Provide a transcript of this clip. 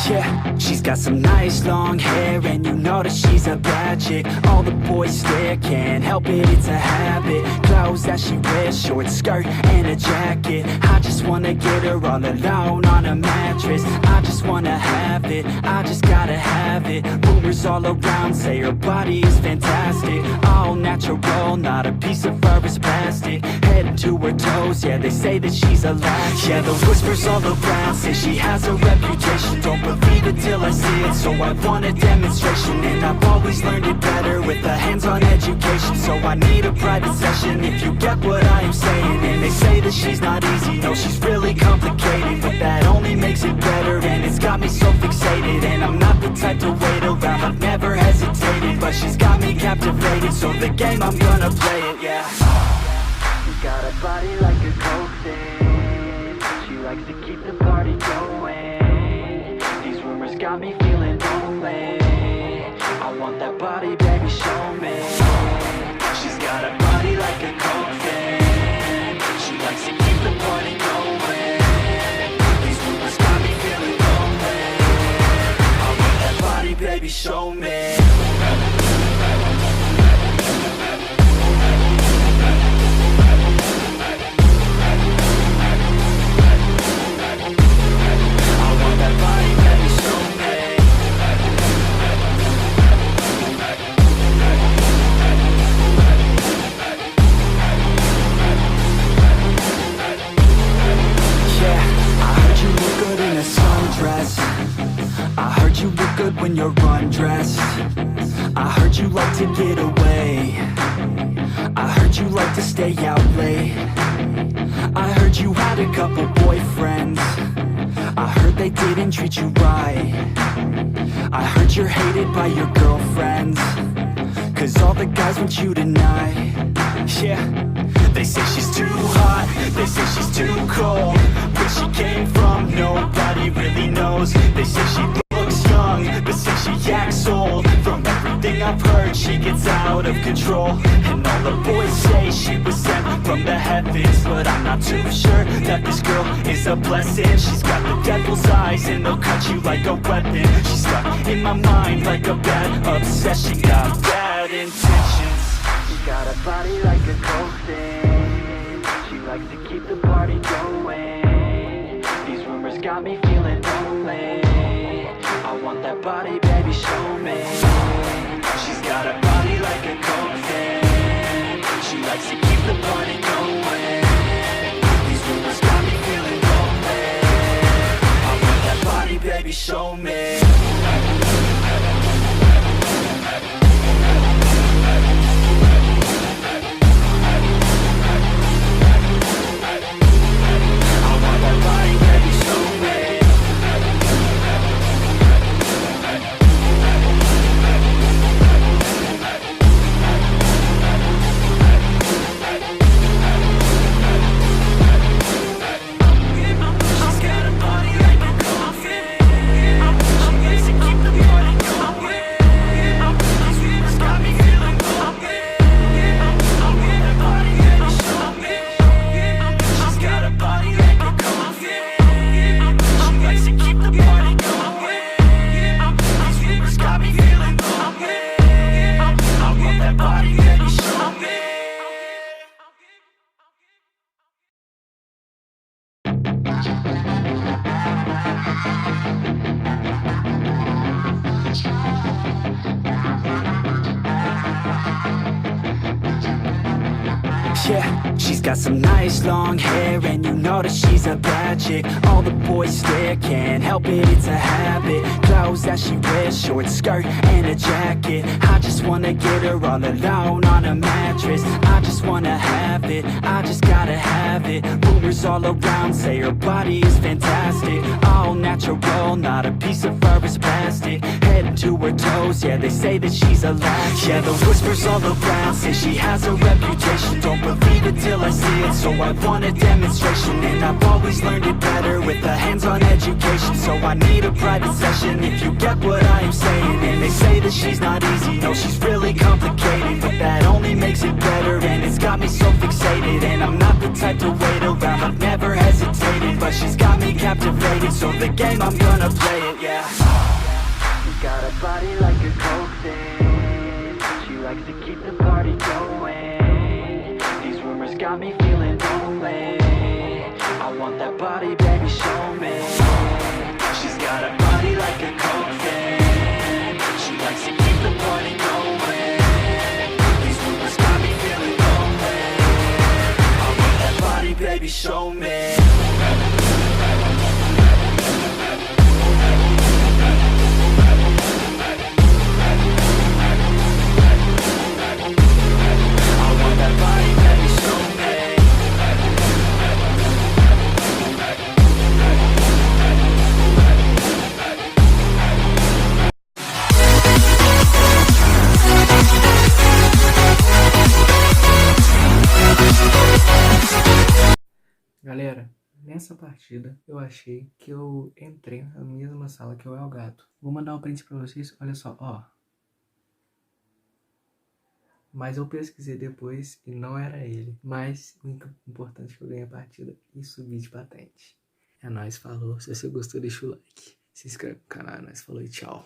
Yeah, she's got some nice long hair, and you know that she's a bad chick. All the boys stare, can't help it, it's a habit. Clothes that she wears, short skirt and a jacket. I just wanna get her all alone on a mattress. I just wanna have it, I just gotta have it. Rumors all around say her body is fantastic. All natural, not a piece of fur is plastic. Head to her toes, yeah, they say that she's a latch. Yeah, the whispers all around say she has a reputation. Don't believe it till I see it, so I want a demonstration. And I've always learned it better with a hands-on education. So I need a private session if you get what I am saying. And they say that she's not easy, no, she's really complicated. But that only makes it better, and it's got me so fixated. And I'm not the type to wait around, I've never hesitated. But she's got me captivated, so the game, I'm gonna play it, yeah. She got a body like a coke thing. She likes to keep the party going. These rumors got me feeling lonely. I want that body, baby, show me. She's got a body like a coke thing. She likes to keep the party going. These rumors got me feeling lonely. I want that body, baby, show me. I heard you look good when you're undressed. I heard you like to get away. I heard you like to stay out late. I heard you had a couple boyfriends. I heard they didn't treat you right. I heard you're hated by your girlfriends, 'cause all the guys want you tonight. Yeah, they say she's too hot, they say she's too cold. Where she came from, nobody really knows. They say she looks young, but say she acts old. From everything I've heard, she gets out of control. And all the boys say she was sent from the heavens, but I'm not too sure that this girl is a blessing. She's got the devil's eyes, and they'll cut you like a weapon. She's stuck in my mind like a bad obsession. Got bad intentions. She's got a body like a coke thing. She likes to keep the party going. These rumors got me feeling lonely. I want that body, baby, show me. She's got a body like a coke thing. She likes to keep the party going. These rumors got me feeling lonely. I want that body, baby, show me. Yeah, she's got some nice long hair, and you know that she's a bad chick. All the boys stare, can't help it, it's a habit. Clothes that she wears, short skirt and a jacket. I just wanna get her all alone on a mattress. I just wanna have it, I just gotta have it. Rumors all around say her body is fantastic. All natural, not a piece of fur is plastic. Head to her toes, yeah, they say that she's a latch. Yeah, the whispers all around say she has a reputation. Don't believe believe it till I see it, so I want a demonstration. And I've always learned it better with a hands-on education. So I need a private session if you get what I am saying. And they say that she's not easy, no, she's really complicated, but that only makes it better, and it's got me so fixated. And I'm not the type to wait around, I've never hesitated, but she's got me captivated, so the game, I'm gonna play it, yeah. She's got a body like a coke thing, she likes to keep the party going. These rumors got me feeling lonely, I want that body, baby, show me. She's got a body like a coke thing, she likes to keep the party going. These rumors got me feeling lonely, I want that body, baby, show me. Galera, nessa partida eu achei que eu entrei na mesma sala que o Gato. Vou mandar um print pra vocês, olha só, ó. Mas eu pesquisei depois e não era ele. Mas o importante é que eu ganhei a partida e subi de patente. É nóis, falou. Se você gostou, deixa o like. Se inscreve no canal, é nóis, falou e tchau.